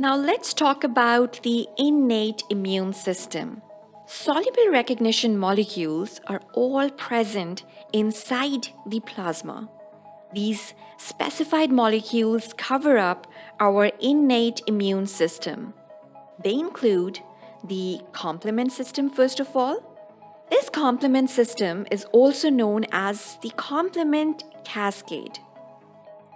Now let's talk about the innate immune system. Soluble recognition molecules are all present inside the plasma. These specified molecules cover up our innate immune system. They include the complement system, first of all. This complement system is also known as the complement cascade.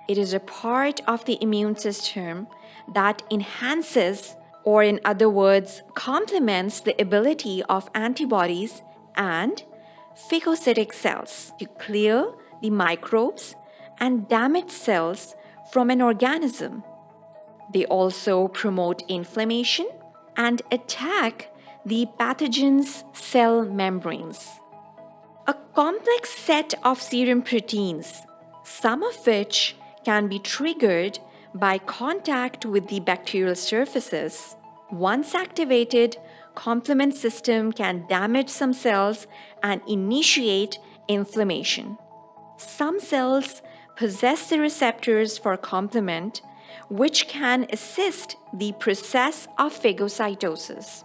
It is a part of the immune system that enhances, or in other words, complements the ability of antibodies and phagocytic cells to clear the microbes and damaged cells from an organism. They also promote inflammation and attack the pathogens' cell membranes. A complex set of serum proteins, some of which can be triggered by contact with the bacterial surfaces. Once activated, complement system can damage some cells and initiate inflammation. Some cells possess the receptors for complement, which can assist the process of phagocytosis.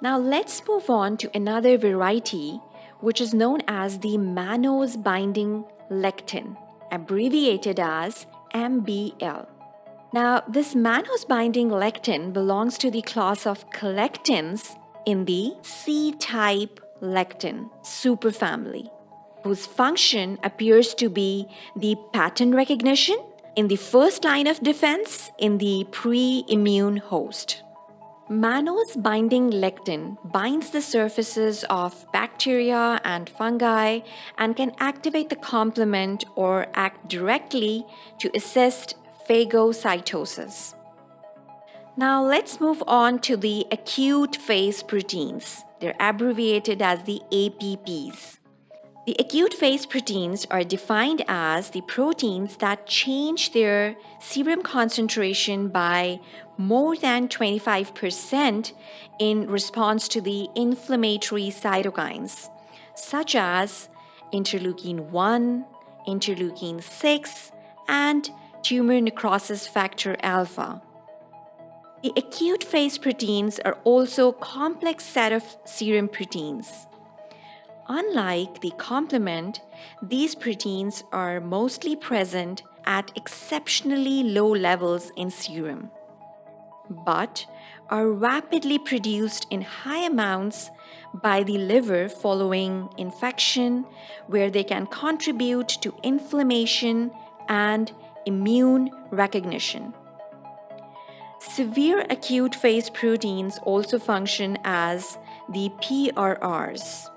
Now let's move on to another variety, which is known as the mannose binding lectin, abbreviated as MBL. Now, this mannose binding lectin belongs to the class of collectins in the C-type lectin superfamily, whose function appears to be the pattern recognition in the first line of defense in the pre-immune host. Mannose binding lectin binds the surfaces of bacteria and fungi and can activate the complement or act directly to assist phagocytosis. Now let's move on to the acute phase proteins. They're abbreviated as the APPs. The acute phase proteins are defined as the proteins that change their serum concentration by more than 25% in response to the inflammatory cytokines, such as interleukin 1, interleukin 6, and tumor necrosis factor alpha. The acute phase proteins are also a complex set of serum proteins. Unlike the complement, these proteins are mostly present at exceptionally low levels in serum, but are rapidly produced in high amounts by the liver following infection, where they can contribute to inflammation and immune recognition. Severe acute phase proteins also function as the PRRs.